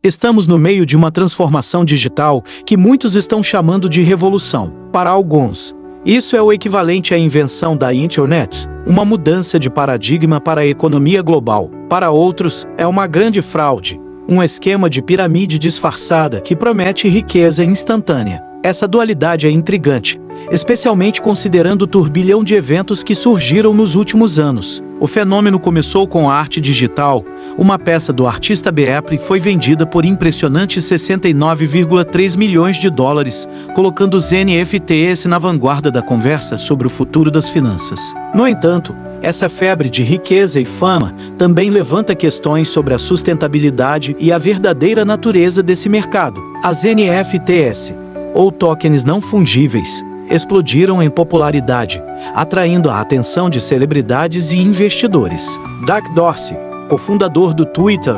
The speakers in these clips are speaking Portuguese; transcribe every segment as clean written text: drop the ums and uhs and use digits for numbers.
Estamos no meio de uma transformação digital que muitos estão chamando de revolução. Para alguns, isso é o equivalente à invenção da internet, uma mudança de paradigma para a economia global. Para outros, é uma grande fraude, um esquema de pirâmide disfarçada que promete riqueza instantânea. Essa dualidade é intrigante, especialmente considerando o turbilhão de eventos que surgiram nos últimos anos. O fenômeno começou com a arte digital. Uma peça do artista Beepre foi vendida por impressionantes 69,3 milhões de dólares, colocando os NFTs na vanguarda da conversa sobre o futuro das finanças. No entanto, essa febre de riqueza e fama também levanta questões sobre a sustentabilidade e a verdadeira natureza desse mercado. As NFTs, ou tokens não fungíveis, explodiram em popularidade, atraindo a atenção de celebridades e investidores. Jack Dorsey, cofundador do Twitter,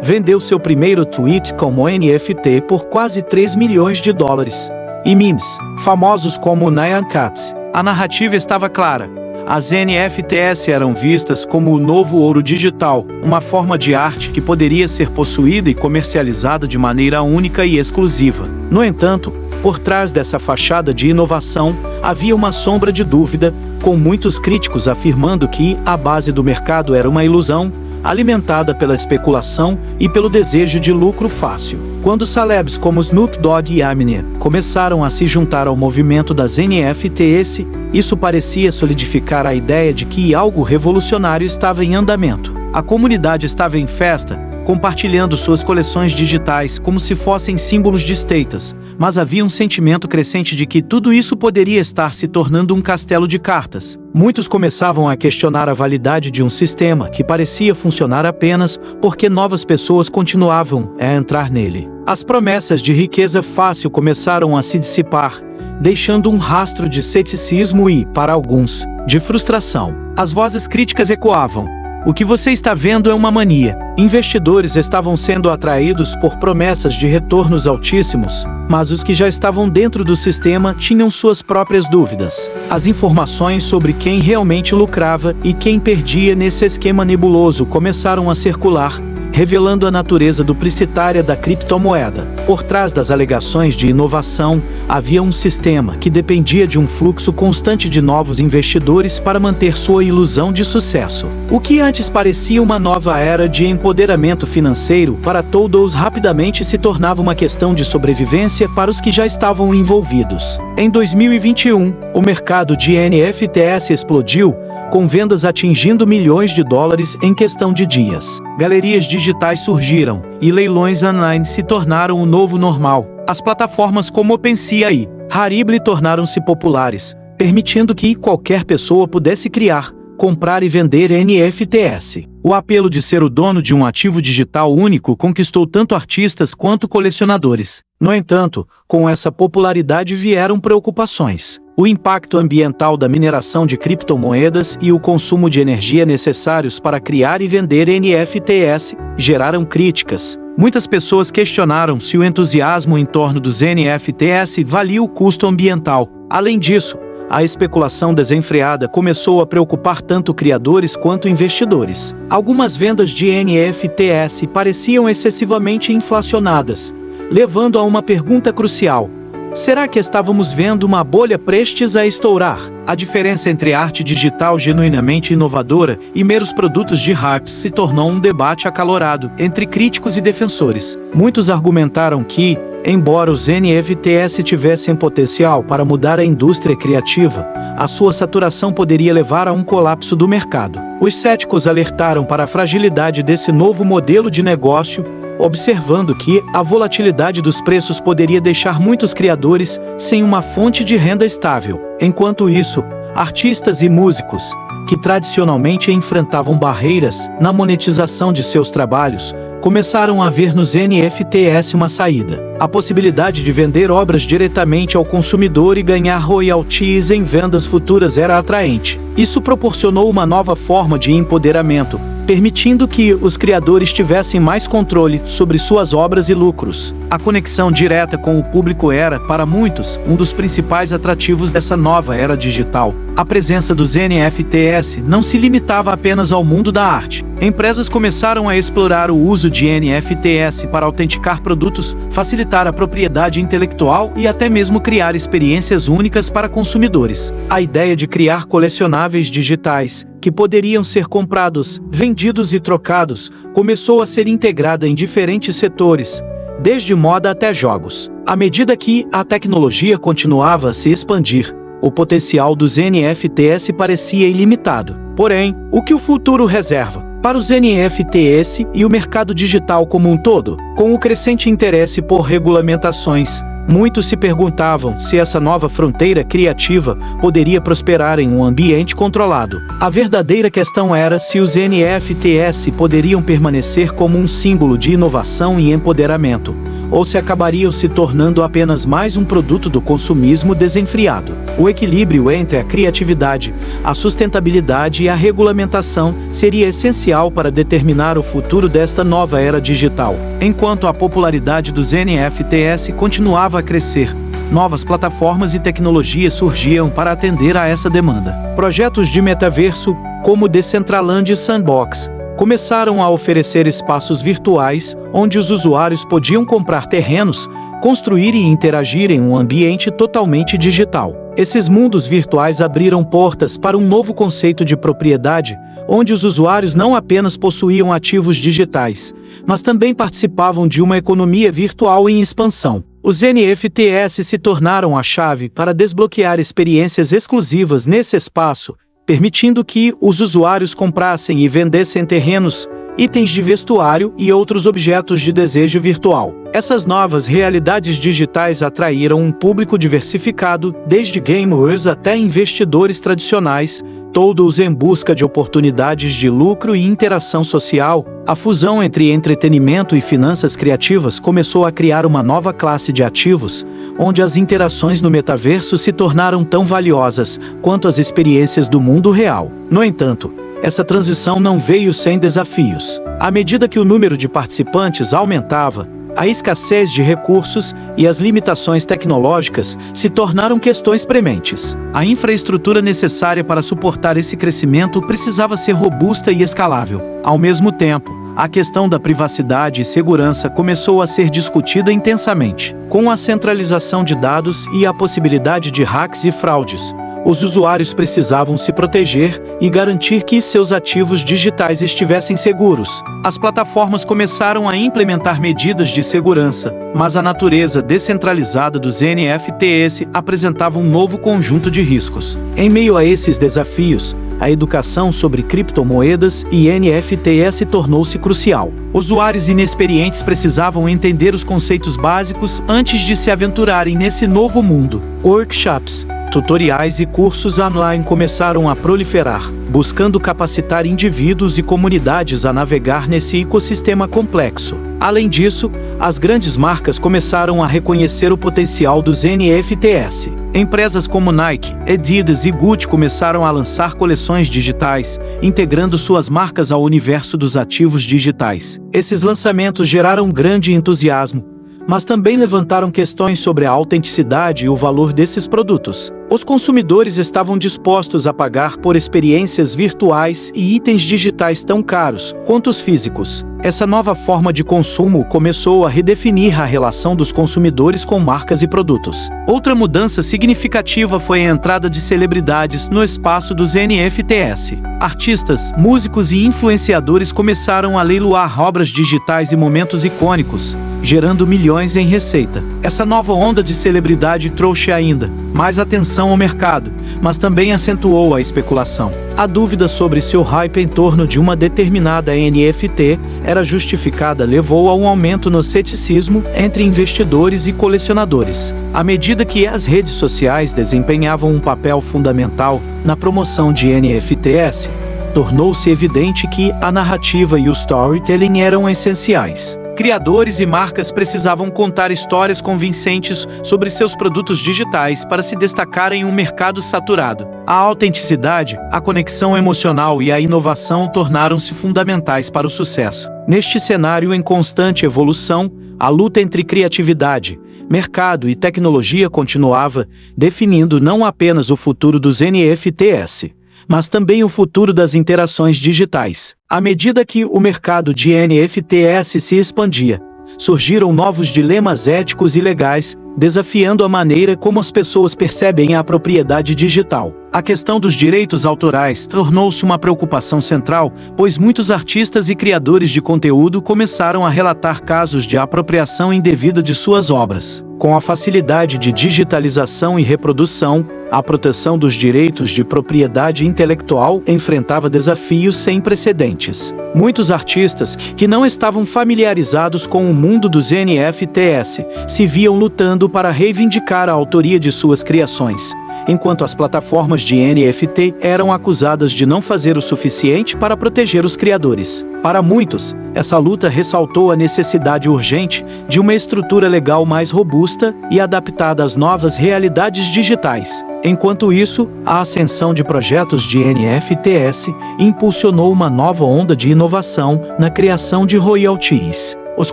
vendeu seu primeiro tweet como NFT por quase 3 milhões de dólares. E memes, famosos como Nyan Cats. A narrativa estava clara. As NFTs eram vistas como o novo ouro digital, uma forma de arte que poderia ser possuída e comercializada de maneira única e exclusiva. No entanto, por trás dessa fachada de inovação, havia uma sombra de dúvida, com muitos críticos afirmando que a base do mercado era uma ilusão, alimentada pela especulação e pelo desejo de lucro fácil. Quando celebs como Snoop Dogg e Eminem começaram a se juntar ao movimento das NFTs, isso parecia solidificar a ideia de que algo revolucionário estava em andamento. A comunidade estava em festa, compartilhando suas coleções digitais como se fossem símbolos de status, mas havia um sentimento crescente de que tudo isso poderia estar se tornando um castelo de cartas. Muitos começavam a questionar a validade de um sistema que parecia funcionar apenas porque novas pessoas continuavam a entrar nele. As promessas de riqueza fácil começaram a se dissipar, deixando um rastro de ceticismo e, para alguns, de frustração. As vozes críticas ecoavam: "O que você está vendo é uma mania." Investidores estavam sendo atraídos por promessas de retornos altíssimos, mas os que já estavam dentro do sistema tinham suas próprias dúvidas. As informações sobre quem realmente lucrava e quem perdia nesse esquema nebuloso começaram a circular, revelando a natureza duplicitária da criptomoeda. Por trás das alegações de inovação, havia um sistema que dependia de um fluxo constante de novos investidores para manter sua ilusão de sucesso. O que antes parecia uma nova era de empoderamento financeiro para todos rapidamente se tornava uma questão de sobrevivência para os que já estavam envolvidos. Em 2021, o mercado de NFTs explodiu, com vendas atingindo milhões de dólares em questão de dias. Galerias digitais surgiram, e leilões online se tornaram o novo normal. As plataformas como OpenSea e Rarible tornaram-se populares, permitindo que qualquer pessoa pudesse criar, comprar e vender NFTs. O apelo de ser o dono de um ativo digital único conquistou tanto artistas quanto colecionadores. No entanto, com essa popularidade vieram preocupações. O impacto ambiental da mineração de criptomoedas e o consumo de energia necessários para criar e vender NFTs geraram críticas. Muitas pessoas questionaram se o entusiasmo em torno dos NFTs valia o custo ambiental. Além disso, a especulação desenfreada começou a preocupar tanto criadores quanto investidores. Algumas vendas de NFTs pareciam excessivamente inflacionadas, levando a uma pergunta crucial: será que estávamos vendo uma bolha prestes a estourar? A diferença entre arte digital genuinamente inovadora e meros produtos de hype se tornou um debate acalorado entre críticos e defensores. Muitos argumentaram que, embora os NFTs tivessem potencial para mudar a indústria criativa, a sua saturação poderia levar a um colapso do mercado. Os céticos alertaram para a fragilidade desse novo modelo de negócio, observando que a volatilidade dos preços poderia deixar muitos criadores sem uma fonte de renda estável. Enquanto isso, artistas e músicos, que tradicionalmente enfrentavam barreiras na monetização de seus trabalhos, começaram a ver nos NFTs uma saída. A possibilidade de vender obras diretamente ao consumidor e ganhar royalties em vendas futuras era atraente. Isso proporcionou uma nova forma de empoderamento, permitindo que os criadores tivessem mais controle sobre suas obras e lucros. A conexão direta com o público era, para muitos, um dos principais atrativos dessa nova era digital. A presença dos NFTs não se limitava apenas ao mundo da arte. Empresas começaram a explorar o uso de NFTs para autenticar produtos, facilitar a propriedade intelectual e até mesmo criar experiências únicas para consumidores. A ideia de criar colecionáveis digitais, que poderiam ser comprados, vendidos e trocados, começou a ser integrada em diferentes setores, desde moda até jogos. À medida que a tecnologia continuava a se expandir, o potencial dos NFTs parecia ilimitado. Porém, o que o futuro reserva para os NFTs e o mercado digital como um todo? Com o crescente interesse por regulamentações, muitos se perguntavam se essa nova fronteira criativa poderia prosperar em um ambiente controlado. A verdadeira questão era se os NFTs poderiam permanecer como um símbolo de inovação e empoderamento, ou se acabariam se tornando apenas mais um produto do consumismo desenfreado. O equilíbrio entre a criatividade, a sustentabilidade e a regulamentação seria essencial para determinar o futuro desta nova era digital. Enquanto a popularidade dos NFTs continuava a crescer, novas plataformas e tecnologias surgiam para atender a essa demanda. Projetos de metaverso, como o Decentraland Sandbox, começaram a oferecer espaços virtuais onde os usuários podiam comprar terrenos, construir e interagir em um ambiente totalmente digital. Esses mundos virtuais abriram portas para um novo conceito de propriedade, onde os usuários não apenas possuíam ativos digitais, mas também participavam de uma economia virtual em expansão. Os NFTs se tornaram a chave para desbloquear experiências exclusivas nesse espaço, permitindo que os usuários comprassem e vendessem terrenos, itens de vestuário e outros objetos de desejo virtual. Essas novas realidades digitais atraíram um público diversificado, desde gamers até investidores tradicionais, todos em busca de oportunidades de lucro e interação social. A fusão entre entretenimento e finanças criativas começou a criar uma nova classe de ativos, onde as interações no metaverso se tornaram tão valiosas quanto as experiências do mundo real. No entanto, essa transição não veio sem desafios. À medida que o número de participantes aumentava, a escassez de recursos e as limitações tecnológicas se tornaram questões prementes. A infraestrutura necessária para suportar esse crescimento precisava ser robusta e escalável. Ao mesmo tempo, a questão da privacidade e segurança começou a ser discutida intensamente. Com a centralização de dados e a possibilidade de hacks e fraudes, os usuários precisavam se proteger e garantir que seus ativos digitais estivessem seguros. As plataformas começaram a implementar medidas de segurança, mas a natureza descentralizada dos NFTs apresentava um novo conjunto de riscos. Em meio a esses desafios, a educação sobre criptomoedas e NFTs tornou-se crucial. Usuários inexperientes precisavam entender os conceitos básicos antes de se aventurarem nesse novo mundo. Workshops, tutoriais e cursos online começaram a proliferar, buscando capacitar indivíduos e comunidades a navegar nesse ecossistema complexo. Além disso, as grandes marcas começaram a reconhecer o potencial dos NFTs. Empresas como Nike, Adidas e Gucci começaram a lançar coleções digitais, integrando suas marcas ao universo dos ativos digitais. Esses lançamentos geraram grande entusiasmo, mas também levantaram questões sobre a autenticidade e o valor desses produtos. Os consumidores estavam dispostos a pagar por experiências virtuais e itens digitais tão caros quanto os físicos. Essa nova forma de consumo começou a redefinir a relação dos consumidores com marcas e produtos. Outra mudança significativa foi a entrada de celebridades no espaço dos NFTs. Artistas, músicos e influenciadores começaram a leiloar obras digitais e momentos icônicos, gerando milhões em receita. Essa nova onda de celebridade trouxe ainda mais atenção ao mercado, mas também acentuou a especulação. A dúvida sobre se o hype em torno de uma determinada NFT era justificada levou a um aumento no ceticismo entre investidores e colecionadores. À medida que as redes sociais desempenhavam um papel fundamental na promoção de NFTs, tornou-se evidente que a narrativa e o storytelling eram essenciais. Criadores e marcas precisavam contar histórias convincentes sobre seus produtos digitais para se destacarem em um mercado saturado. A autenticidade, a conexão emocional e a inovação tornaram-se fundamentais para o sucesso. Neste cenário em constante evolução, a luta entre criatividade, mercado e tecnologia continuava, definindo não apenas o futuro dos NFTs, mas também o futuro das interações digitais. À medida que o mercado de NFTs se expandia, surgiram novos dilemas éticos e legais, desafiando a maneira como as pessoas percebem a propriedade digital. A questão dos direitos autorais tornou-se uma preocupação central, pois muitos artistas e criadores de conteúdo começaram a relatar casos de apropriação indevida de suas obras. Com a facilidade de digitalização e reprodução, a proteção dos direitos de propriedade intelectual enfrentava desafios sem precedentes. Muitos artistas, que não estavam familiarizados com o mundo dos NFTs, se viam lutando para reivindicar a autoria de suas criações, enquanto as plataformas de NFT eram acusadas de não fazer o suficiente para proteger os criadores. Para muitos, essa luta ressaltou a necessidade urgente de uma estrutura legal mais robusta e adaptada às novas realidades digitais. Enquanto isso, a ascensão de projetos de NFTs impulsionou uma nova onda de inovação na criação de royalties. Os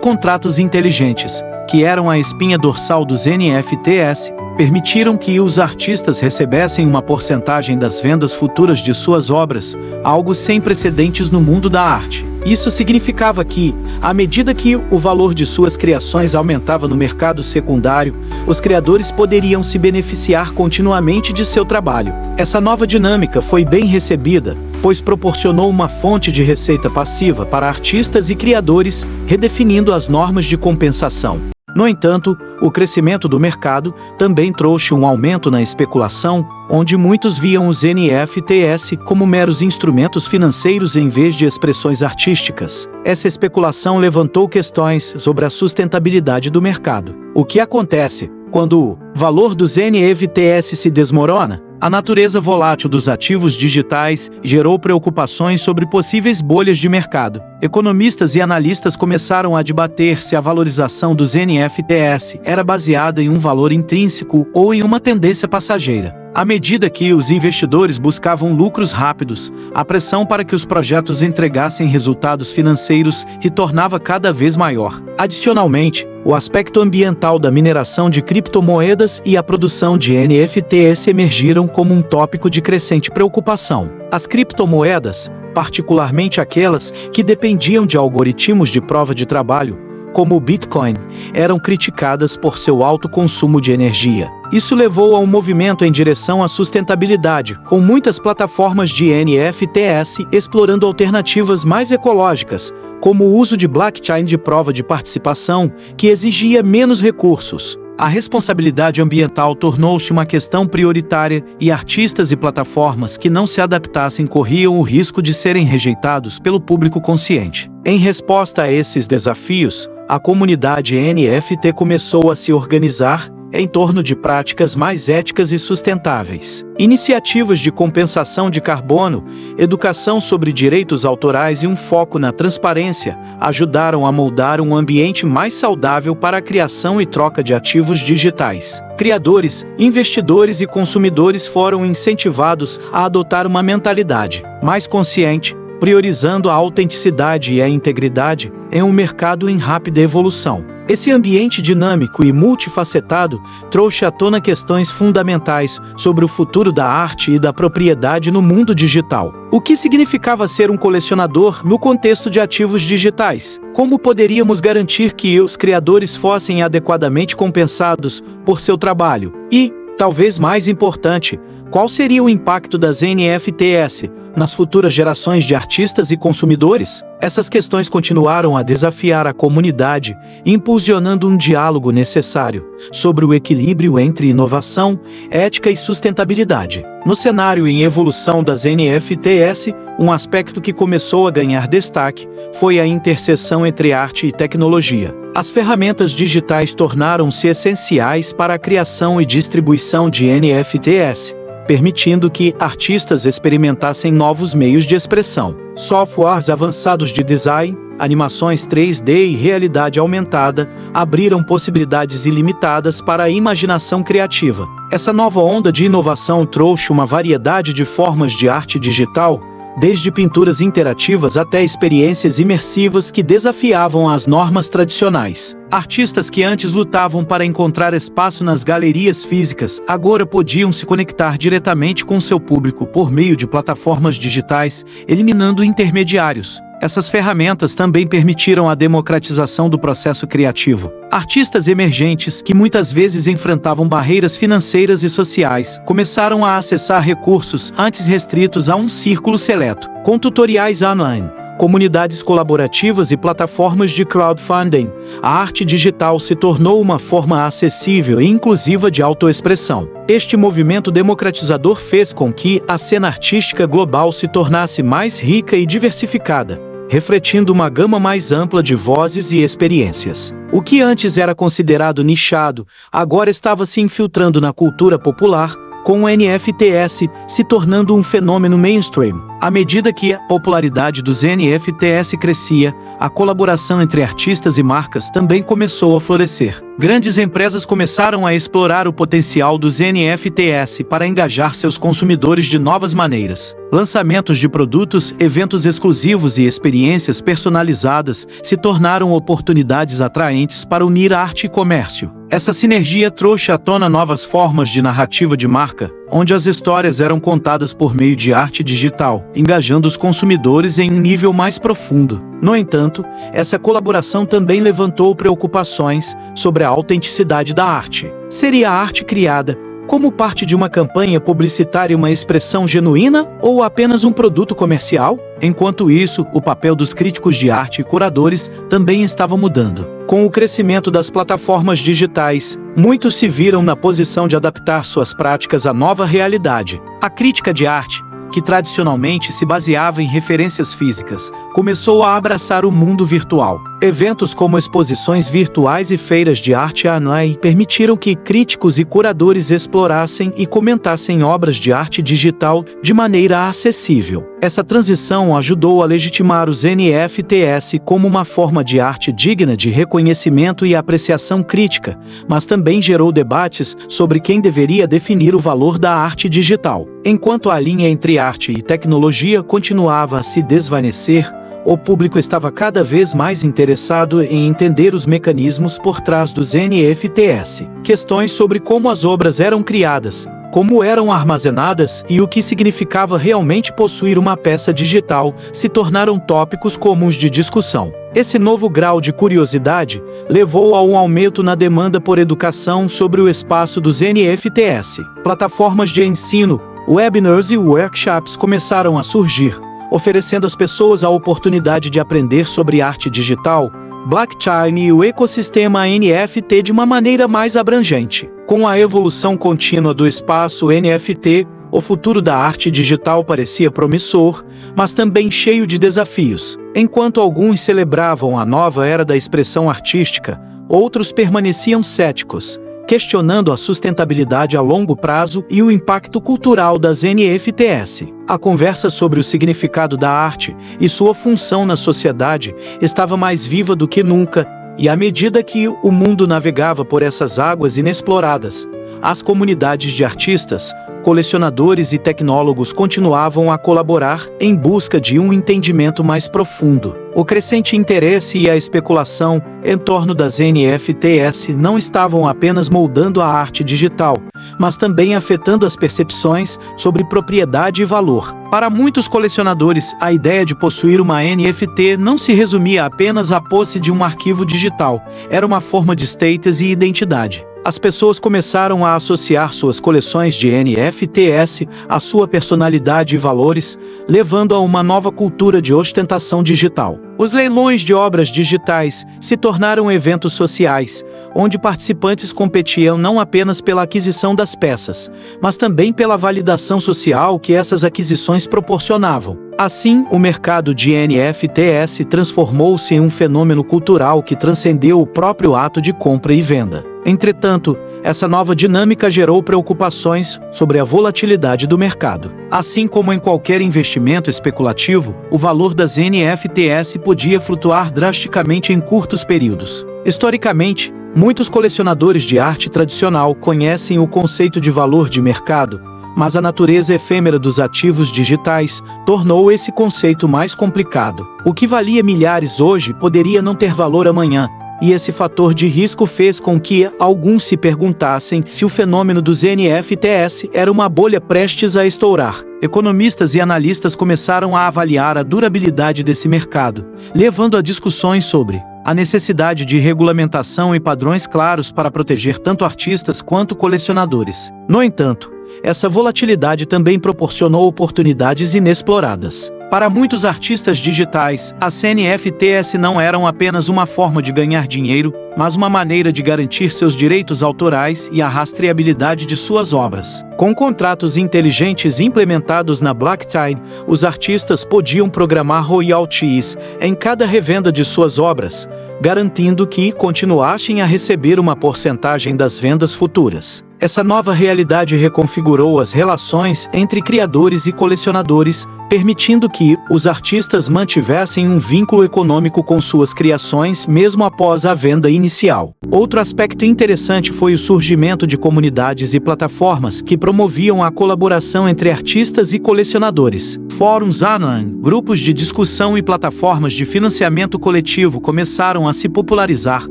contratos inteligentes, que eram a espinha dorsal dos NFTs, permitiram que os artistas recebessem uma porcentagem das vendas futuras de suas obras, algo sem precedentes no mundo da arte. Isso significava que, à medida que o valor de suas criações aumentava no mercado secundário, os criadores poderiam se beneficiar continuamente de seu trabalho. Essa nova dinâmica foi bem recebida, pois proporcionou uma fonte de receita passiva para artistas e criadores, redefinindo as normas de compensação. No entanto, o crescimento do mercado também trouxe um aumento na especulação, onde muitos viam os NFTs como meros instrumentos financeiros em vez de expressões artísticas. Essa especulação levantou questões sobre a sustentabilidade do mercado. O que acontece quando o valor dos NFTs se desmorona? A natureza volátil dos ativos digitais gerou preocupações sobre possíveis bolhas de mercado. Economistas e analistas começaram a debater se a valorização dos NFTs era baseada em um valor intrínseco ou em uma tendência passageira. À medida que os investidores buscavam lucros rápidos, a pressão para que os projetos entregassem resultados financeiros se tornava cada vez maior. Adicionalmente, o aspecto ambiental da mineração de criptomoedas e a produção de NFTs emergiram como um tópico de crescente preocupação. As criptomoedas, particularmente aquelas que dependiam de algoritmos de prova de trabalho, como o Bitcoin, eram criticadas por seu alto consumo de energia. Isso levou a um movimento em direção à sustentabilidade, com muitas plataformas de NFTs explorando alternativas mais ecológicas, como o uso de blockchain de prova de participação, que exigia menos recursos. A responsabilidade ambiental tornou-se uma questão prioritária e artistas e plataformas que não se adaptassem corriam o risco de serem rejeitados pelo público consciente. Em resposta a esses desafios, a comunidade NFT começou a se organizar em torno de práticas mais éticas e sustentáveis. Iniciativas de compensação de carbono, educação sobre direitos autorais e um foco na transparência ajudaram a moldar um ambiente mais saudável para a criação e troca de ativos digitais. Criadores, investidores e consumidores foram incentivados a adotar uma mentalidade mais consciente, priorizando a autenticidade e a integridade em um mercado em rápida evolução. Esse ambiente dinâmico e multifacetado trouxe à tona questões fundamentais sobre o futuro da arte e da propriedade no mundo digital. O que significava ser um colecionador no contexto de ativos digitais? Como poderíamos garantir que os criadores fossem adequadamente compensados por seu trabalho? E, talvez mais importante, qual seria o impacto das NFTs nas futuras gerações de artistas e consumidores? Essas questões continuaram a desafiar a comunidade, impulsionando um diálogo necessário sobre o equilíbrio entre inovação, ética e sustentabilidade. No cenário em evolução das NFTs, um aspecto que começou a ganhar destaque foi a interseção entre arte e tecnologia. As ferramentas digitais tornaram-se essenciais para a criação e distribuição de NFTs, permitindo que artistas experimentassem novos meios de expressão. Softwares avançados de design, animações 3D e realidade aumentada abriram possibilidades ilimitadas para a imaginação criativa. Essa nova onda de inovação trouxe uma variedade de formas de arte digital, desde pinturas interativas até experiências imersivas que desafiavam as normas tradicionais. Artistas que antes lutavam para encontrar espaço nas galerias físicas, agora podiam se conectar diretamente com seu público por meio de plataformas digitais, eliminando intermediários. Essas ferramentas também permitiram a democratização do processo criativo. Artistas emergentes, que muitas vezes enfrentavam barreiras financeiras e sociais, começaram a acessar recursos antes restritos a um círculo seleto. Com tutoriais online, comunidades colaborativas e plataformas de crowdfunding, a arte digital se tornou uma forma acessível e inclusiva de autoexpressão. Este movimento democratizador fez com que a cena artística global se tornasse mais rica e diversificada, refletindo uma gama mais ampla de vozes e experiências. O que antes era considerado nichado, agora estava se infiltrando na cultura popular, com o NFTs se tornando um fenômeno mainstream. À medida que a popularidade dos NFTs crescia, a colaboração entre artistas e marcas também começou a florescer. Grandes empresas começaram a explorar o potencial dos NFTs para engajar seus consumidores de novas maneiras. Lançamentos de produtos, eventos exclusivos e experiências personalizadas se tornaram oportunidades atraentes para unir arte e comércio. Essa sinergia trouxe à tona novas formas de narrativa de marca, onde as histórias eram contadas por meio de arte digital, engajando os consumidores em um nível mais profundo. No entanto, essa colaboração também levantou preocupações sobre a autenticidade da arte. Seria a arte criada como parte de uma campanha publicitária uma expressão genuína ou apenas um produto comercial? Enquanto isso, o papel dos críticos de arte e curadores também estava mudando. Com o crescimento das plataformas digitais, muitos se viram na posição de adaptar suas práticas à nova realidade. A crítica de arte, que tradicionalmente se baseava em referências físicas, começou a abraçar o mundo virtual. Eventos como exposições virtuais e feiras de arte online permitiram que críticos e curadores explorassem e comentassem obras de arte digital de maneira acessível. Essa transição ajudou a legitimar os NFTs como uma forma de arte digna de reconhecimento e apreciação crítica, mas também gerou debates sobre quem deveria definir o valor da arte digital. Enquanto a linha entre arte e tecnologia continuava a se desvanecer, o público estava cada vez mais interessado em entender os mecanismos por trás dos NFTs. Questões sobre como as obras eram criadas, como eram armazenadas e o que significava realmente possuir uma peça digital se tornaram tópicos comuns de discussão. Esse novo grau de curiosidade levou a um aumento na demanda por educação sobre o espaço dos NFTs. Plataformas de ensino, webinars e workshops começaram a surgir, oferecendo às pessoas a oportunidade de aprender sobre arte digital, blockchain e o ecossistema NFT de uma maneira mais abrangente. Com a evolução contínua do espaço NFT, o futuro da arte digital parecia promissor, mas também cheio de desafios. Enquanto alguns celebravam a nova era da expressão artística, outros permaneciam céticos, questionando a sustentabilidade a longo prazo e o impacto cultural das NFTs. A conversa sobre o significado da arte e sua função na sociedade estava mais viva do que nunca, e à medida que o mundo navegava por essas águas inexploradas, as comunidades de artistas, colecionadores e tecnólogos continuavam a colaborar em busca de um entendimento mais profundo. O crescente interesse e a especulação em torno das NFTs não estavam apenas moldando a arte digital, mas também afetando as percepções sobre propriedade e valor. Para muitos colecionadores, a ideia de possuir uma NFT não se resumia apenas à posse de um arquivo digital, era uma forma de status e identidade. As pessoas começaram a associar suas coleções de NFTs à sua personalidade e valores, levando a uma nova cultura de ostentação digital. Os leilões de obras digitais se tornaram eventos sociais, onde participantes competiam não apenas pela aquisição das peças, mas também pela validação social que essas aquisições proporcionavam. Assim, o mercado de NFTs transformou-se em um fenômeno cultural que transcendeu o próprio ato de compra e venda. Entretanto, essa nova dinâmica gerou preocupações sobre a volatilidade do mercado. Assim como em qualquer investimento especulativo, o valor das NFTs podia flutuar drasticamente em curtos períodos. Historicamente, muitos colecionadores de arte tradicional conhecem o conceito de valor de mercado, mas a natureza efêmera dos ativos digitais tornou esse conceito mais complicado. O que valia milhares hoje poderia não ter valor amanhã, e esse fator de risco fez com que alguns se perguntassem se o fenômeno dos NFTs era uma bolha prestes a estourar. Economistas e analistas começaram a avaliar a durabilidade desse mercado, levando a discussões sobre a necessidade de regulamentação e padrões claros para proteger tanto artistas quanto colecionadores. No entanto, essa volatilidade também proporcionou oportunidades inexploradas. Para muitos artistas digitais, as NFTs não eram apenas uma forma de ganhar dinheiro, mas uma maneira de garantir seus direitos autorais e a rastreabilidade de suas obras. Com contratos inteligentes implementados na blockchain, os artistas podiam programar royalties em cada revenda de suas obras, garantindo que continuassem a receber uma porcentagem das vendas futuras. Essa nova realidade reconfigurou as relações entre criadores e colecionadores, permitindo que os artistas mantivessem um vínculo econômico com suas criações mesmo após a venda inicial. Outro aspecto interessante foi o surgimento de comunidades e plataformas que promoviam a colaboração entre artistas e colecionadores. Fóruns online, grupos de discussão e plataformas de financiamento coletivo começaram a se popularizar,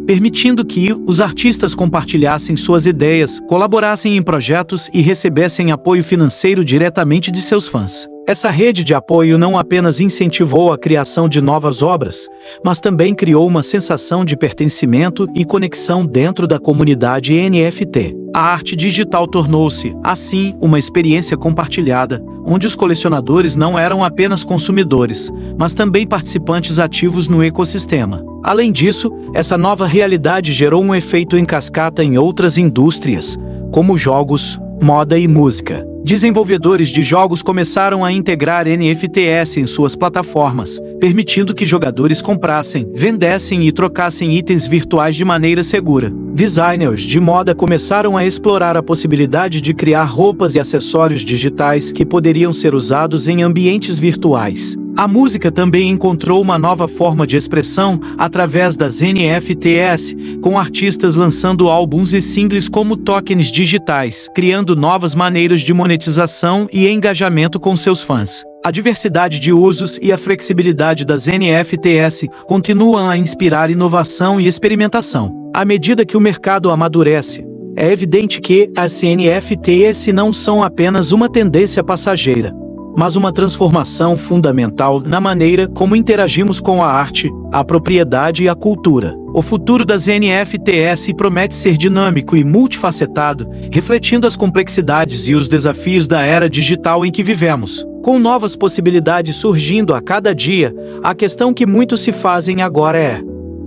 permitindo que os artistas compartilhassem suas ideias, colaborassem em projetos e recebessem apoio financeiro diretamente de seus fãs. Essa rede de apoio não apenas incentivou a criação de novas obras, mas também criou uma sensação de pertencimento e conexão dentro da comunidade NFT. A arte digital tornou-se, assim, uma experiência compartilhada, onde os colecionadores não eram apenas consumidores, mas também participantes ativos no ecossistema. Além disso, essa nova realidade gerou um efeito em cascata em outras indústrias, como jogos, moda e música. Desenvolvedores de jogos começaram a integrar NFTs em suas plataformas, permitindo que jogadores comprassem, vendessem e trocassem itens virtuais de maneira segura. Designers de moda começaram a explorar a possibilidade de criar roupas e acessórios digitais que poderiam ser usados em ambientes virtuais. A música também encontrou uma nova forma de expressão através das NFTs, com artistas lançando álbuns e singles como tokens digitais, criando novas maneiras de monetização e engajamento com seus fãs. A diversidade de usos e a flexibilidade das NFTs continuam a inspirar inovação e experimentação. À medida que o mercado amadurece, é evidente que as NFTs não são apenas uma tendência passageira, mas uma transformação fundamental na maneira como interagimos com a arte, a propriedade e a cultura. O futuro das NFTs promete ser dinâmico e multifacetado, refletindo as complexidades e os desafios da era digital em que vivemos. Com novas possibilidades surgindo a cada dia, a questão que muitos se fazem agora é: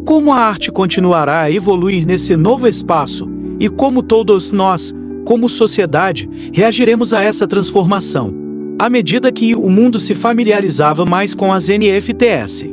como a arte continuará a evoluir nesse novo espaço? E como todos nós, como sociedade, reagiremos a essa transformação? À medida que o mundo se familiarizava mais com as NFTs,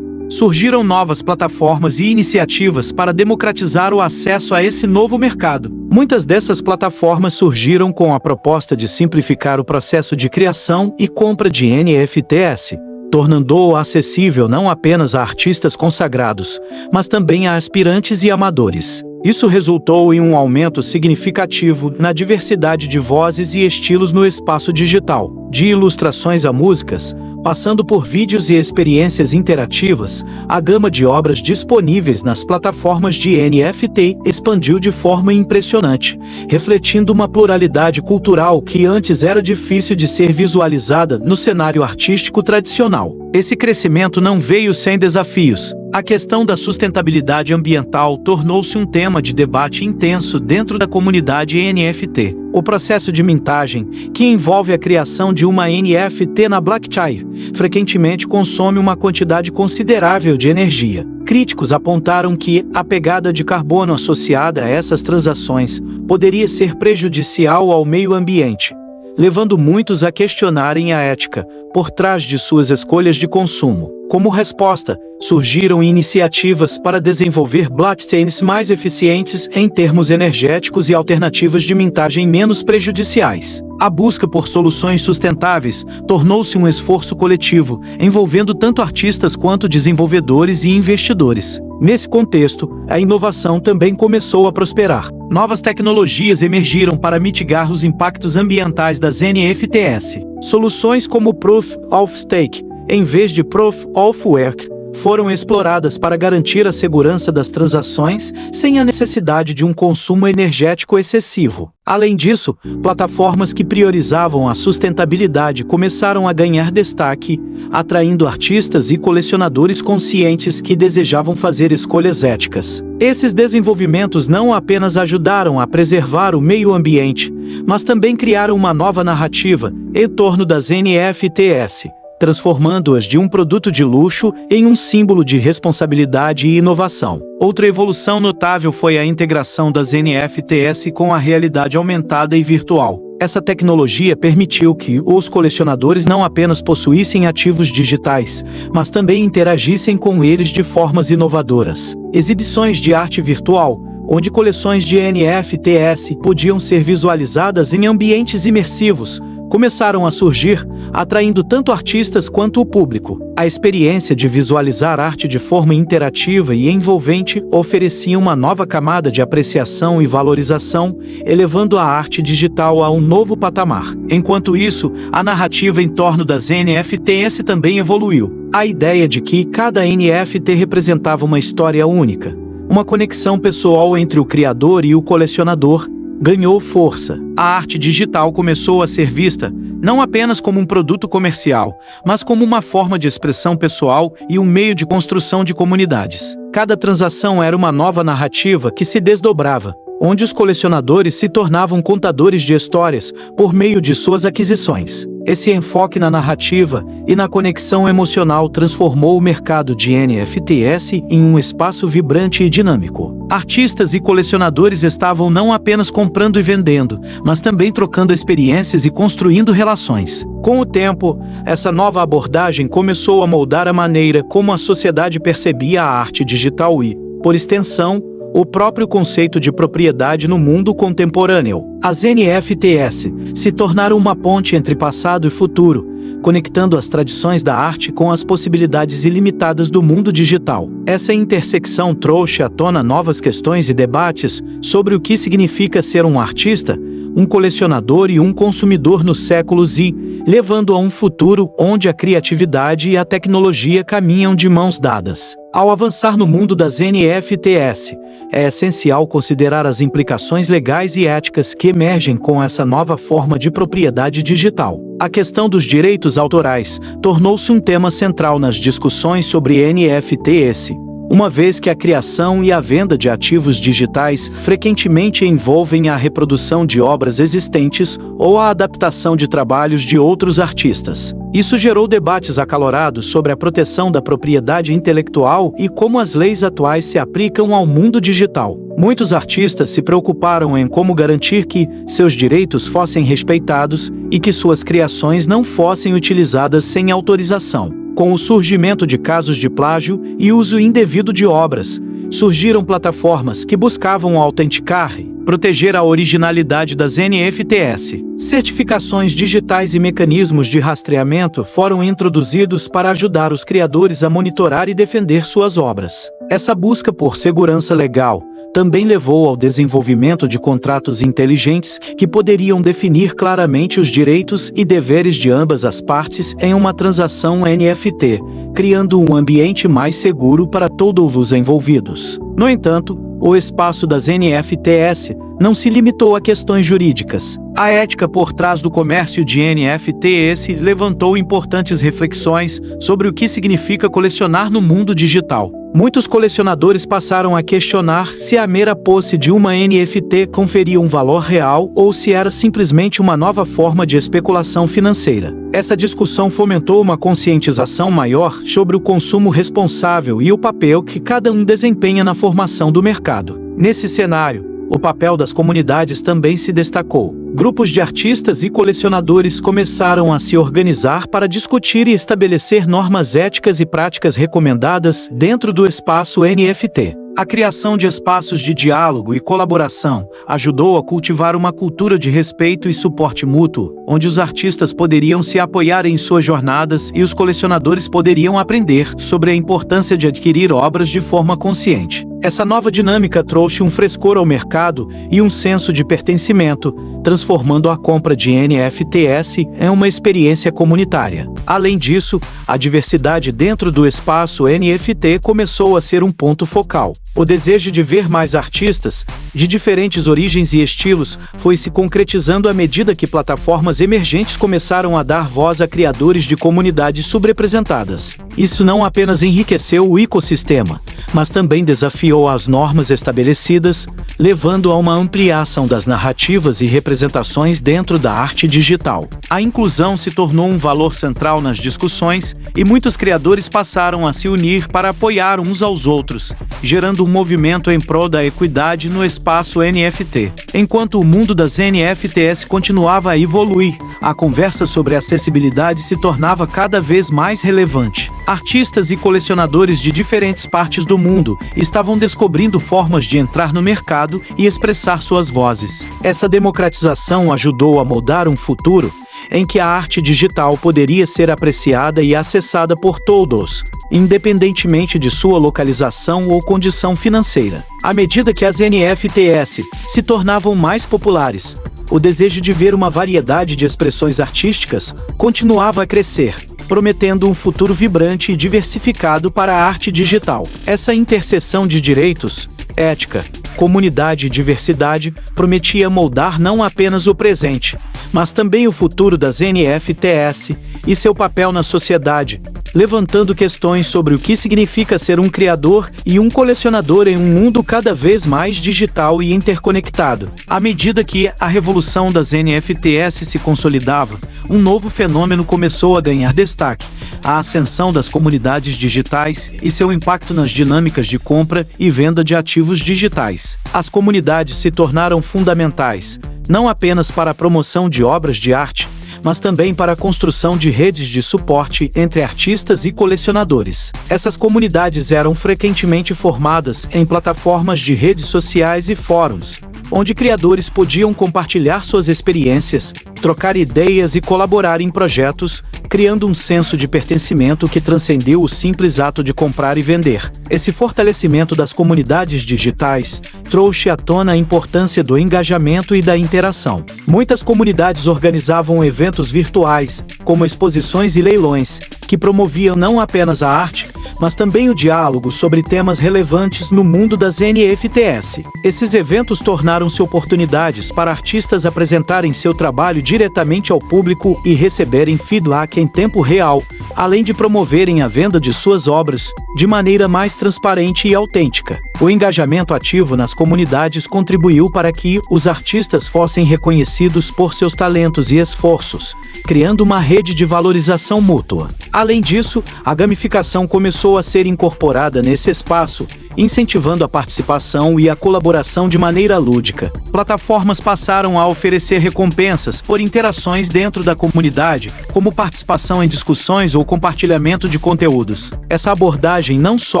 surgiram novas plataformas e iniciativas para democratizar o acesso a esse novo mercado. Muitas dessas plataformas surgiram com a proposta de simplificar o processo de criação e compra de NFTs, tornando-o acessível não apenas a artistas consagrados, mas também a aspirantes e amadores. Isso resultou em um aumento significativo na diversidade de vozes e estilos no espaço digital, de ilustrações a músicas, passando por vídeos e experiências interativas. A gama de obras disponíveis nas plataformas de NFT expandiu de forma impressionante, refletindo uma pluralidade cultural que antes era difícil de ser visualizada no cenário artístico tradicional. Esse crescimento não veio sem desafios. A questão da sustentabilidade ambiental tornou-se um tema de debate intenso dentro da comunidade NFT. O processo de mintagem, que envolve a criação de uma NFT na blockchain, frequentemente consome uma quantidade considerável de energia. Críticos apontaram que a pegada de carbono associada a essas transações poderia ser prejudicial ao meio ambiente, levando muitos a questionarem a ética, por trás de suas escolhas de consumo. Como resposta, surgiram iniciativas para desenvolver blockchains mais eficientes em termos energéticos e alternativas de mintagem menos prejudiciais. A busca por soluções sustentáveis tornou-se um esforço coletivo, envolvendo tanto artistas quanto desenvolvedores e investidores. Nesse contexto, a inovação também começou a prosperar. Novas tecnologias emergiram para mitigar os impactos ambientais das NFTs. Soluções como Proof of Stake, em vez de Proof of Work, foram exploradas para garantir a segurança das transações sem a necessidade de um consumo energético excessivo. Além disso, plataformas que priorizavam a sustentabilidade começaram a ganhar destaque, atraindo artistas e colecionadores conscientes que desejavam fazer escolhas éticas. Esses desenvolvimentos não apenas ajudaram a preservar o meio ambiente, mas também criaram uma nova narrativa em torno das NFTs, transformando-as de um produto de luxo em um símbolo de responsabilidade e inovação. Outra evolução notável foi a integração das NFTs com a realidade aumentada e virtual. Essa tecnologia permitiu que os colecionadores não apenas possuíssem ativos digitais, mas também interagissem com eles de formas inovadoras. Exibições de arte virtual, onde coleções de NFTs podiam ser visualizadas em ambientes imersivos, começaram a surgir, atraindo tanto artistas quanto o público. A experiência de visualizar arte de forma interativa e envolvente oferecia uma nova camada de apreciação e valorização, elevando a arte digital a um novo patamar. Enquanto isso, a narrativa em torno das NFTs também evoluiu. A ideia de que cada NFT representava uma história única, uma conexão pessoal entre o criador e o colecionador, ganhou força. A arte digital começou a ser vista não apenas como um produto comercial, mas como uma forma de expressão pessoal e um meio de construção de comunidades. Cada transação era uma nova narrativa que se desdobrava, onde os colecionadores se tornavam contadores de histórias por meio de suas aquisições. Esse enfoque na narrativa e na conexão emocional transformou o mercado de NFTs em um espaço vibrante e dinâmico. Artistas e colecionadores estavam não apenas comprando e vendendo, mas também trocando experiências e construindo relações. Com o tempo, essa nova abordagem começou a moldar a maneira como a sociedade percebia a arte digital e, por extensão, o próprio conceito de propriedade no mundo contemporâneo. As NFTs se tornaram uma ponte entre passado e futuro, conectando as tradições da arte com as possibilidades ilimitadas do mundo digital. Essa intersecção trouxe à tona novas questões e debates sobre o que significa ser um artista, um colecionador e um consumidor nos séculos e, levando a um futuro onde a criatividade e a tecnologia caminham de mãos dadas. Ao avançar no mundo das NFTs, é essencial considerar as implicações legais e éticas que emergem com essa nova forma de propriedade digital. A questão dos direitos autorais tornou-se um tema central nas discussões sobre NFTs, uma vez que a criação e a venda de ativos digitais frequentemente envolvem a reprodução de obras existentes ou a adaptação de trabalhos de outros artistas. Isso gerou debates acalorados sobre a proteção da propriedade intelectual e como as leis atuais se aplicam ao mundo digital. Muitos artistas se preocuparam em como garantir que seus direitos fossem respeitados e que suas criações não fossem utilizadas sem autorização. Com o surgimento de casos de plágio e uso indevido de obras, surgiram plataformas que buscavam autenticar e proteger a originalidade das NFTs. Certificações digitais e mecanismos de rastreamento foram introduzidos para ajudar os criadores a monitorar e defender suas obras. Essa busca por segurança legal também levou ao desenvolvimento de contratos inteligentes que poderiam definir claramente os direitos e deveres de ambas as partes em uma transação NFT, criando um ambiente mais seguro para todos os envolvidos. No entanto, o espaço das NFTs não se limitou a questões jurídicas. A ética por trás do comércio de NFTs levantou importantes reflexões sobre o que significa colecionar no mundo digital. Muitos colecionadores passaram a questionar se a mera posse de uma NFT conferia um valor real ou se era simplesmente uma nova forma de especulação financeira. Essa discussão fomentou uma conscientização maior sobre o consumo responsável e o papel que cada um desempenha na formação do mercado. Nesse cenário, o papel das comunidades também se destacou. Grupos de artistas e colecionadores começaram a se organizar para discutir e estabelecer normas éticas e práticas recomendadas dentro do espaço NFT. A criação de espaços de diálogo e colaboração ajudou a cultivar uma cultura de respeito e suporte mútuo, onde os artistas poderiam se apoiar em suas jornadas e os colecionadores poderiam aprender sobre a importância de adquirir obras de forma consciente. Essa nova dinâmica trouxe um frescor ao mercado e um senso de pertencimento, transformando a compra de NFTs em uma experiência comunitária. Além disso, a diversidade dentro do espaço NFT começou a ser um ponto focal. O desejo de ver mais artistas, de diferentes origens e estilos, foi se concretizando à medida que plataformas emergentes começaram a dar voz a criadores de comunidades subrepresentadas. Isso não apenas enriqueceu o ecossistema, mas também desafiou as normas estabelecidas, levando a uma ampliação das narrativas e representações dentro da arte digital. A inclusão se tornou um valor central nas discussões e muitos criadores passaram a se unir para apoiar uns aos outros, gerando um movimento em prol da equidade no espaço NFT. Enquanto o mundo das NFTs continuava a evoluir, a conversa sobre acessibilidade se tornava cada vez mais relevante. Artistas e colecionadores de diferentes partes do mundo estavam descobrindo formas de entrar no mercado e expressar suas vozes. Essa democratização ajudou a moldar um futuro em que a arte digital poderia ser apreciada e acessada por todos, independentemente de sua localização ou condição financeira. À medida que as NFTs se tornavam mais populares, o desejo de ver uma variedade de expressões artísticas continuava a crescer, prometendo um futuro vibrante e diversificado para a arte digital. Essa interseção de direitos, ética, comunidade e diversidade prometia moldar não apenas o presente, mas também o futuro das NFTs e seu papel na sociedade, levantando questões sobre o que significa ser um criador e um colecionador em um mundo cada vez mais digital e interconectado. À medida que a revolução das NFTs se consolidava, um novo fenômeno começou a ganhar destaque: a ascensão das comunidades digitais e seu impacto nas dinâmicas de compra e venda de ativos digitais. As comunidades se tornaram fundamentais, não apenas para a promoção de obras de arte, mas também para a construção de redes de suporte entre artistas e colecionadores. Essas comunidades eram frequentemente formadas em plataformas de redes sociais e fóruns, onde criadores podiam compartilhar suas experiências, trocar ideias e colaborar em projetos, criando um senso de pertencimento que transcendeu o simples ato de comprar e vender. Esse fortalecimento das comunidades digitais trouxe à tona a importância do engajamento e da interação. Muitas comunidades organizavam eventos virtuais, como exposições e leilões, que promoviam não apenas a arte, mas também o diálogo sobre temas relevantes no mundo das NFTs. Esses eventos tornaram-se oportunidades para artistas apresentarem seu trabalho diretamente ao público e receberem feedback em tempo real, além de promoverem a venda de suas obras de maneira mais transparente e autêntica. O engajamento ativo nas comunidades contribuiu para que os artistas fossem reconhecidos por seus talentos e esforços, criando uma rede de valorização mútua. Além disso, a gamificação começou a ser incorporada nesse espaço, incentivando a participação e a colaboração de maneira lúdica. Plataformas passaram a oferecer recompensas por interações dentro da comunidade, como participação em discussões ou compartilhamento de conteúdos. Essa abordagem não só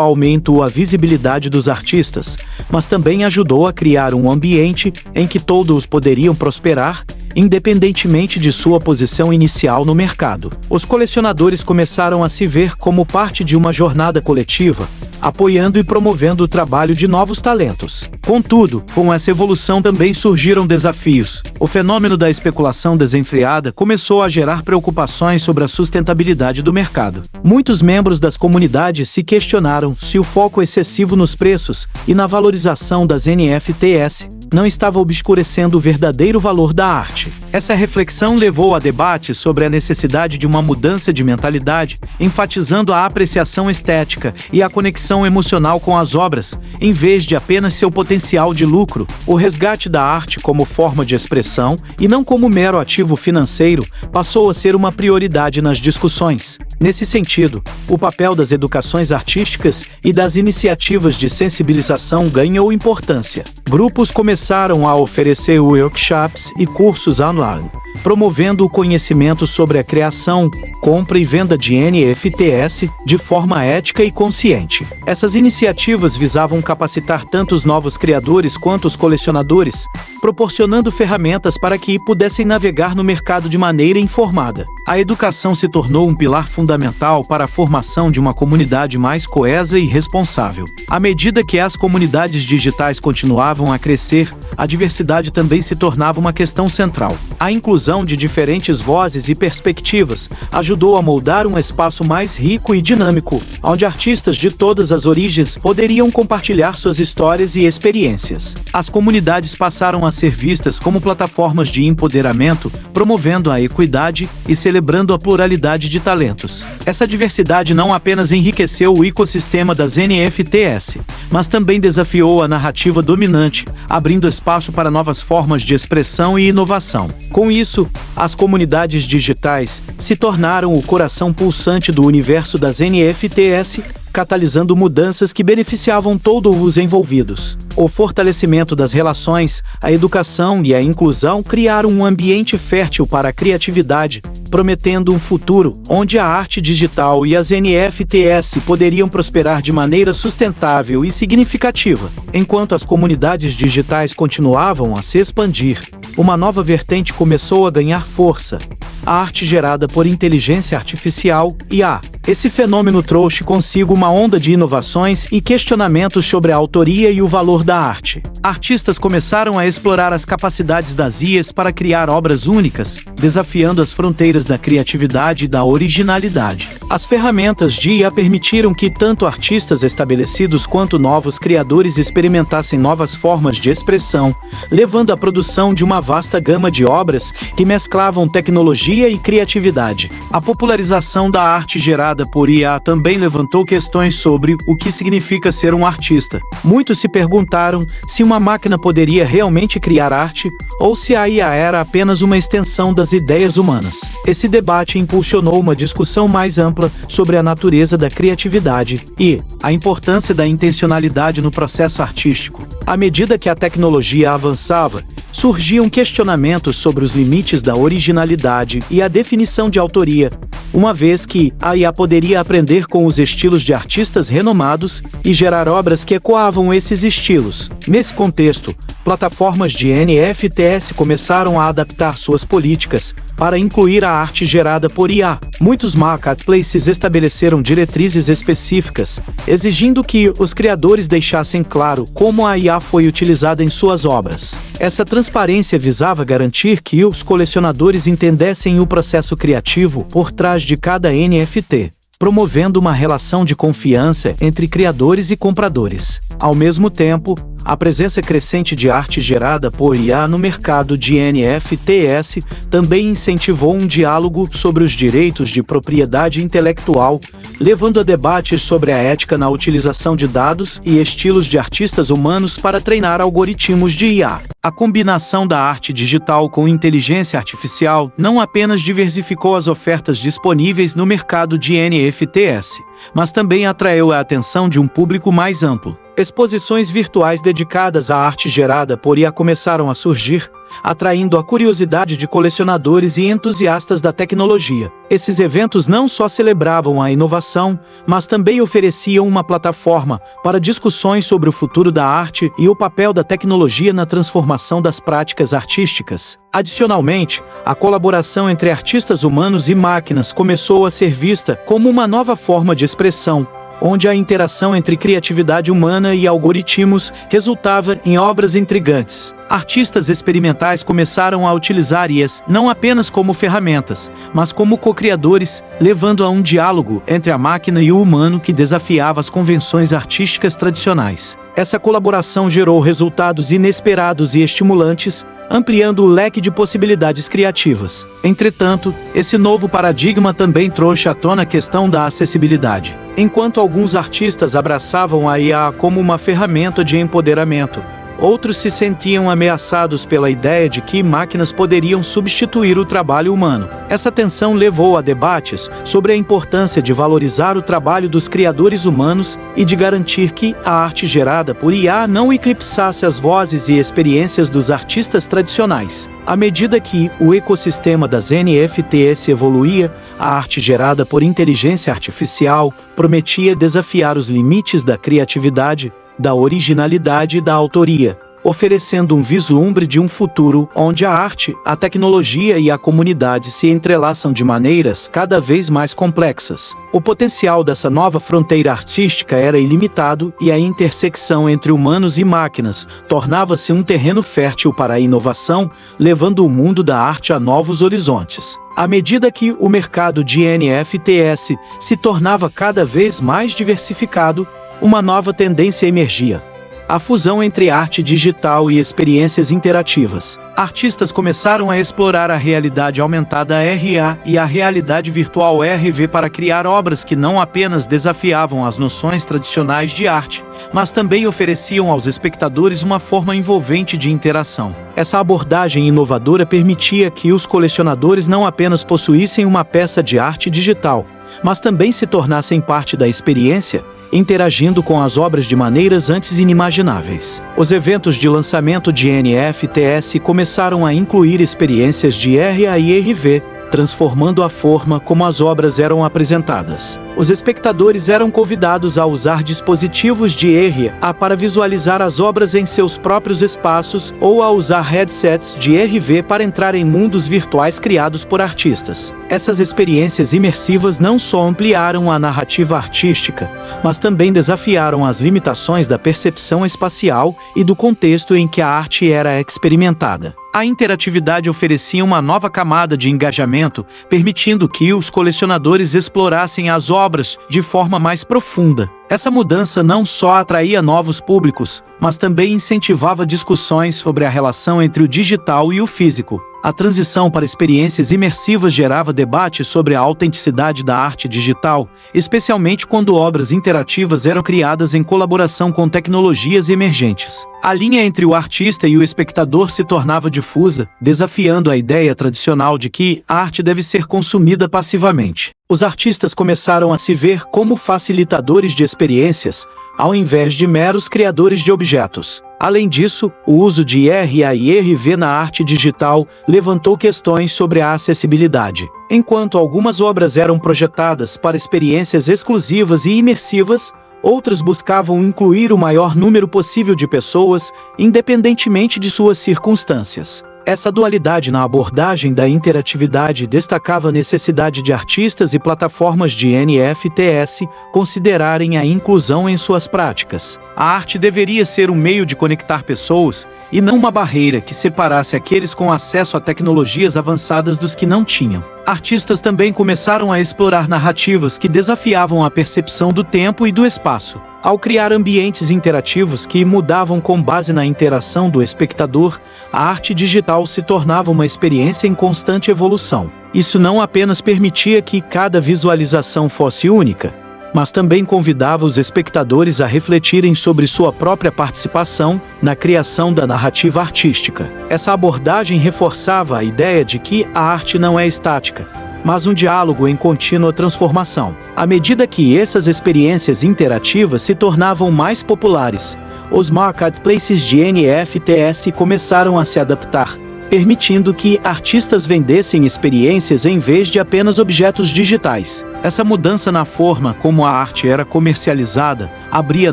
aumentou a visibilidade dos artistas, mas também ajudou a criar um ambiente em que todos poderiam prosperar, independentemente de sua posição inicial no mercado. Os colecionadores começaram a se ver como parte de uma jornada coletiva, apoiando e promovendo o trabalho de novos talentos. Contudo, com essa evolução também surgiram desafios. O fenômeno da especulação desenfreada começou a gerar preocupações sobre a sustentabilidade do mercado. Muitos membros das comunidades se questionaram se o foco excessivo nos preços e na valorização das NFTs não estava obscurecendo o verdadeiro valor da arte. Essa reflexão levou a debates sobre a necessidade de uma mudança de mentalidade, enfatizando a apreciação estética e a conexão emocional com as obras, em vez de apenas seu potencial de lucro. O resgate da arte como forma de expressão, e não como mero ativo financeiro, passou a ser uma prioridade nas discussões. Nesse sentido, o papel das educações artísticas e das iniciativas de sensibilização ganhou importância. Grupos começaram a oferecer workshops e cursos online, promovendo o conhecimento sobre a criação, compra e venda de NFTs de forma ética e consciente. Essas iniciativas visavam capacitar tanto os novos criadores quanto os colecionadores, proporcionando ferramentas para que pudessem navegar no mercado de maneira informada. A educação se tornou um pilar fundamental para a formação de uma comunidade mais coesa e responsável. À medida que as comunidades digitais continuavam a crescer, a diversidade também se tornava uma questão central. A inclusão de diferentes vozes e perspectivas ajudou a moldar um espaço mais rico e dinâmico, onde artistas de todas as origens poderiam compartilhar suas histórias e experiências. As comunidades passaram a ser vistas como plataformas de empoderamento, promovendo a equidade e celebrando a pluralidade de talentos. Essa diversidade não apenas enriqueceu o ecossistema das NFTs, mas também desafiou a narrativa dominante, abrindo espaço para novas formas de expressão e inovação. Com isso, as comunidades digitais se tornaram o coração pulsante do universo das NFTs, catalisando mudanças que beneficiavam todos os envolvidos. O fortalecimento das relações, a educação e a inclusão criaram um ambiente fértil para a criatividade, prometendo um futuro onde a arte digital e as NFTs poderiam prosperar de maneira sustentável e significativa. Enquanto as comunidades digitais continuavam a se expandir, uma nova vertente começou a ganhar força: a arte gerada por inteligência artificial, IA. Esse fenômeno trouxe consigo uma onda de inovações e questionamentos sobre a autoria e o valor da arte. Artistas começaram a explorar as capacidades das IAs para criar obras únicas, desafiando as fronteiras da criatividade e da originalidade. As ferramentas de IA permitiram que tanto artistas estabelecidos quanto novos criadores experimentassem novas formas de expressão, levando à produção de uma vasta gama de obras que mesclavam tecnologia e criatividade. A popularização da arte gerada por IA também levantou questões sobre o que significa ser um artista. Muitos se perguntaram se uma máquina poderia realmente criar arte ou se a IA era apenas uma extensão das ideias humanas. Esse debate impulsionou uma discussão mais ampla sobre a natureza da criatividade e a importância da intencionalidade no processo artístico. À medida que a tecnologia avançava, surgiam questionamentos sobre os limites da originalidade e a definição de autoria, uma vez que a IA poderia aprender com os estilos de artistas renomados e gerar obras que ecoavam esses estilos. Nesse contexto, plataformas de NFTs começaram a adaptar suas políticas para incluir a arte gerada por IA. Muitos marketplaces estabeleceram diretrizes específicas, exigindo que os criadores deixassem claro como a IA foi utilizada em suas obras. Essa transparência visava garantir que os colecionadores entendessem o processo criativo por trás de cada NFT, promovendo uma relação de confiança entre criadores e compradores. Ao mesmo tempo, a presença crescente de arte gerada por IA no mercado de NFTs também incentivou um diálogo sobre os direitos de propriedade intelectual, levando a debates sobre a ética na utilização de dados e estilos de artistas humanos para treinar algoritmos de IA. A combinação da arte digital com inteligência artificial não apenas diversificou as ofertas disponíveis no mercado de NFTs, mas também atraiu a atenção de um público mais amplo. Exposições virtuais dedicadas à arte gerada por IA começaram a surgir, atraindo a curiosidade de colecionadores e entusiastas da tecnologia. Esses eventos não só celebravam a inovação, mas também ofereciam uma plataforma para discussões sobre o futuro da arte e o papel da tecnologia na transformação das práticas artísticas. Adicionalmente, a colaboração entre artistas humanos e máquinas começou a ser vista como uma nova forma de expressão, onde a interação entre criatividade humana e algoritmos resultava em obras intrigantes. Artistas experimentais começaram a utilizar IAs não apenas como ferramentas, mas como co-criadores, levando a um diálogo entre a máquina e o humano que desafiava as convenções artísticas tradicionais. Essa colaboração gerou resultados inesperados e estimulantes, ampliando o leque de possibilidades criativas. Entretanto, esse novo paradigma também trouxe à tona a questão da acessibilidade. Enquanto alguns artistas abraçavam a IA como uma ferramenta de empoderamento, Outros se sentiam ameaçados pela ideia de que máquinas poderiam substituir o trabalho humano. Essa tensão levou a debates sobre a importância de valorizar o trabalho dos criadores humanos e de garantir que a arte gerada por IA não eclipsasse as vozes e experiências dos artistas tradicionais. À medida que o ecossistema das NFTs evoluía, a arte gerada por inteligência artificial prometia desafiar os limites da criatividade, da originalidade e da autoria, oferecendo um vislumbre de um futuro onde a arte, a tecnologia e a comunidade se entrelaçam de maneiras cada vez mais complexas. O potencial dessa nova fronteira artística era ilimitado e a intersecção entre humanos e máquinas tornava-se um terreno fértil para a inovação, levando o mundo da arte a novos horizontes. À medida que o mercado de NFTs se tornava cada vez mais diversificado, uma nova tendência emergia: a fusão entre arte digital e experiências interativas. Artistas começaram a explorar a realidade aumentada RA e a realidade virtual RV para criar obras que não apenas desafiavam as noções tradicionais de arte, mas também ofereciam aos espectadores uma forma envolvente de interação. Essa abordagem inovadora permitia que os colecionadores não apenas possuíssem uma peça de arte digital, mas também se tornassem parte da experiência, interagindo com as obras de maneiras antes inimagináveis. Os eventos de lançamento de NFTs começaram a incluir experiências de RA e RV, transformando a forma como as obras eram apresentadas. Os espectadores eram convidados a usar dispositivos de RA para visualizar as obras em seus próprios espaços ou a usar headsets de RV para entrar em mundos virtuais criados por artistas. Essas experiências imersivas não só ampliaram a narrativa artística, mas também desafiaram as limitações da percepção espacial e do contexto em que a arte era experimentada. A interatividade oferecia uma nova camada de engajamento, permitindo que os colecionadores explorassem as obras de forma mais profunda. Essa mudança não só atraía novos públicos, mas também incentivava discussões sobre a relação entre o digital e o físico. A transição para experiências imersivas gerava debates sobre a autenticidade da arte digital, especialmente quando obras interativas eram criadas em colaboração com tecnologias emergentes. A linha entre o artista e o espectador se tornava difusa, desafiando a ideia tradicional de que a arte deve ser consumida passivamente. Os artistas começaram a se ver como facilitadores de experiências, ao invés de meros criadores de objetos. Além disso, o uso de RA e RV na arte digital levantou questões sobre a acessibilidade. Enquanto algumas obras eram projetadas para experiências exclusivas e imersivas, outras buscavam incluir o maior número possível de pessoas, independentemente de suas circunstâncias. Essa dualidade na abordagem da interatividade destacava a necessidade de artistas e plataformas de NFTs considerarem a inclusão em suas práticas. A arte deveria ser um meio de conectar pessoas, e não uma barreira que separasse aqueles com acesso a tecnologias avançadas dos que não tinham. Artistas também começaram a explorar narrativas que desafiavam a percepção do tempo e do espaço. Ao criar ambientes interativos que mudavam com base na interação do espectador, a arte digital se tornava uma experiência em constante evolução. Isso não apenas permitia que cada visualização fosse única, mas também convidava os espectadores a refletirem sobre sua própria participação na criação da narrativa artística. Essa abordagem reforçava a ideia de que a arte não é estática, mas um diálogo em contínua transformação. À medida que essas experiências interativas se tornavam mais populares, os marketplaces de NFTs começaram a se adaptar, permitindo que artistas vendessem experiências em vez de apenas objetos digitais. Essa mudança na forma como a arte era comercializada abria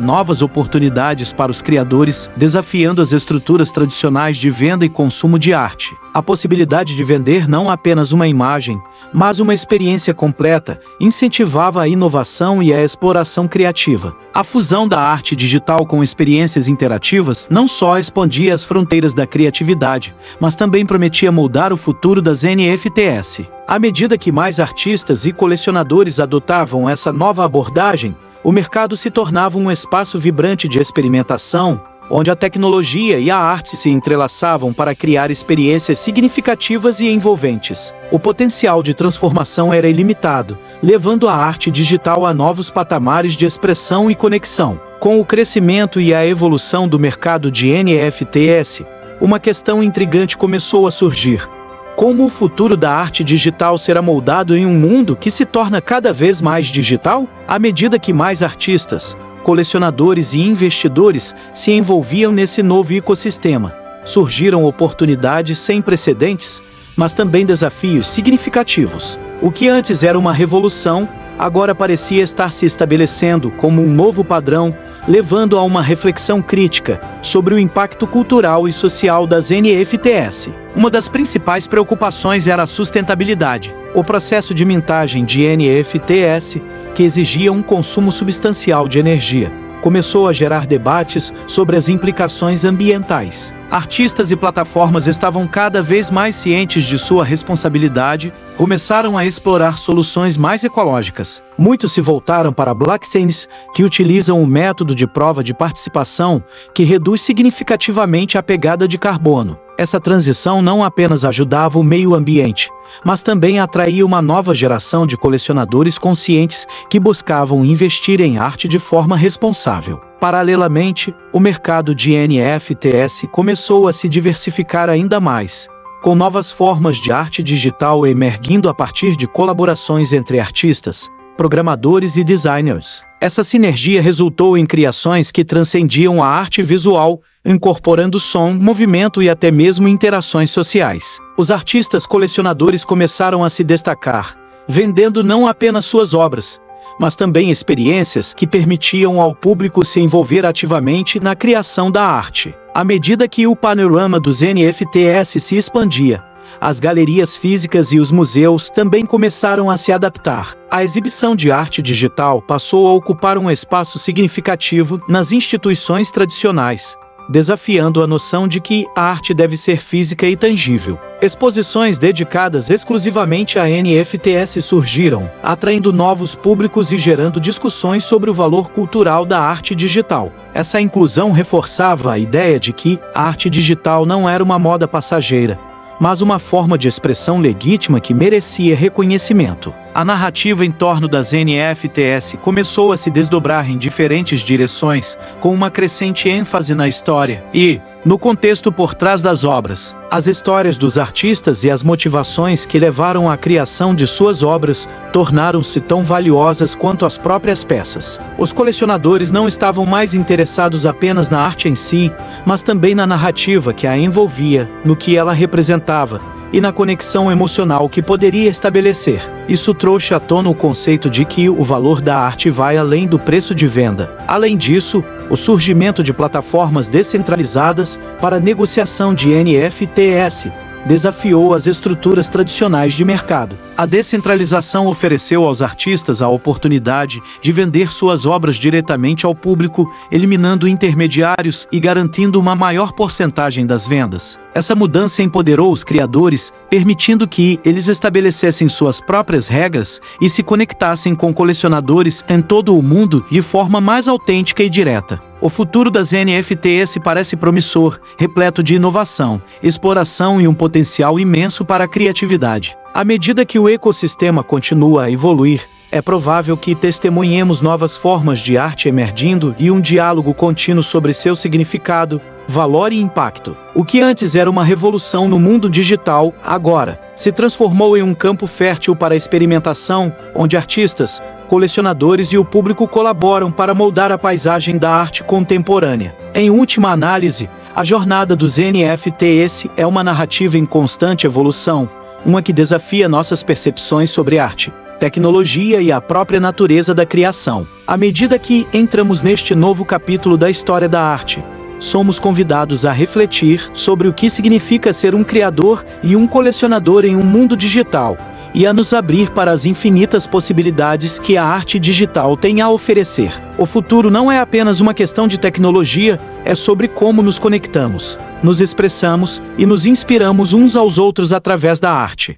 novas oportunidades para os criadores, desafiando as estruturas tradicionais de venda e consumo de arte. A possibilidade de vender não apenas uma imagem, mas uma experiência completa, incentivava a inovação e a exploração criativa. A fusão da arte digital com experiências interativas não só expandia as fronteiras da criatividade, mas também prometia moldar o futuro das NFTs. À medida que mais artistas e colecionadores adotavam essa nova abordagem, o mercado se tornava um espaço vibrante de experimentação, onde a tecnologia e a arte se entrelaçavam para criar experiências significativas e envolventes. O potencial de transformação era ilimitado, levando a arte digital a novos patamares de expressão e conexão. Com o crescimento e a evolução do mercado de NFTs, uma questão intrigante começou a surgir. Como o futuro da arte digital será moldado em um mundo que se torna cada vez mais digital? À medida que mais artistas, colecionadores e investidores se envolviam nesse novo ecossistema, surgiram oportunidades sem precedentes, mas também desafios significativos. O que antes era uma revolução, agora parecia estar se estabelecendo como um novo padrão, levando a uma reflexão crítica sobre o impacto cultural e social das NFTs. Uma das principais preocupações era a sustentabilidade. O processo de mintagem de NFTs, que exigia um consumo substancial de energia, começou a gerar debates sobre as implicações ambientais. Artistas e plataformas estavam cada vez mais cientes de sua responsabilidade, começaram a explorar soluções mais ecológicas. Muitos se voltaram para blockchains, que utilizam um método de prova de participação que reduz significativamente a pegada de carbono. Essa transição não apenas ajudava o meio ambiente, mas também atraía uma nova geração de colecionadores conscientes que buscavam investir em arte de forma responsável. Paralelamente, o mercado de NFTs começou a se diversificar ainda mais, com novas formas de arte digital emergindo a partir de colaborações entre artistas, programadores e designers. Essa sinergia resultou em criações que transcendiam a arte visual, incorporando som, movimento e até mesmo interações sociais. Os artistas colecionadores começaram a se destacar, vendendo não apenas suas obras, mas também experiências que permitiam ao público se envolver ativamente na criação da arte. À medida que o panorama dos NFTs se expandia, as galerias físicas e os museus também começaram a se adaptar. A exibição de arte digital passou a ocupar um espaço significativo nas instituições tradicionais, desafiando a noção de que a arte deve ser física e tangível. Exposições dedicadas exclusivamente a NFTs surgiram, atraindo novos públicos e gerando discussões sobre o valor cultural da arte digital. Essa inclusão reforçava a ideia de que a arte digital não era uma moda passageira, mas uma forma de expressão legítima que merecia reconhecimento. A narrativa em torno das NFTs começou a se desdobrar em diferentes direções, com uma crescente ênfase na história e, no contexto por trás das obras. As histórias dos artistas e as motivações que levaram à criação de suas obras tornaram-se tão valiosas quanto as próprias peças. Os colecionadores não estavam mais interessados apenas na arte em si, mas também na narrativa que a envolvia, no que ela representava, e na conexão emocional que poderia estabelecer. Isso trouxe à tona o conceito de que o valor da arte vai além do preço de venda. Além disso, o surgimento de plataformas descentralizadas para negociação de NFTs desafiou as estruturas tradicionais de mercado. A descentralização ofereceu aos artistas a oportunidade de vender suas obras diretamente ao público, eliminando intermediários e garantindo uma maior porcentagem das vendas. Essa mudança empoderou os criadores, permitindo que eles estabelecessem suas próprias regras e se conectassem com colecionadores em todo o mundo de forma mais autêntica e direta. O futuro das NFTs parece promissor, repleto de inovação, exploração e um potencial imenso para a criatividade. À medida que o ecossistema continua a evoluir, é provável que testemunhemos novas formas de arte emergindo e um diálogo contínuo sobre seu significado, valor e impacto. O que antes era uma revolução no mundo digital, agora se transformou em um campo fértil para a experimentação, onde artistas, colecionadores e o público colaboram para moldar a paisagem da arte contemporânea. Em última análise, a jornada dos NFTs é uma narrativa em constante evolução, uma que desafia nossas percepções sobre arte, tecnologia e a própria natureza da criação. À medida que entramos neste novo capítulo da história da arte, somos convidados a refletir sobre o que significa ser um criador e um colecionador em um mundo digital, e a nos abrir para as infinitas possibilidades que a arte digital tem a oferecer. O futuro não é apenas uma questão de tecnologia, é sobre como nos conectamos, nos expressamos e nos inspiramos uns aos outros através da arte.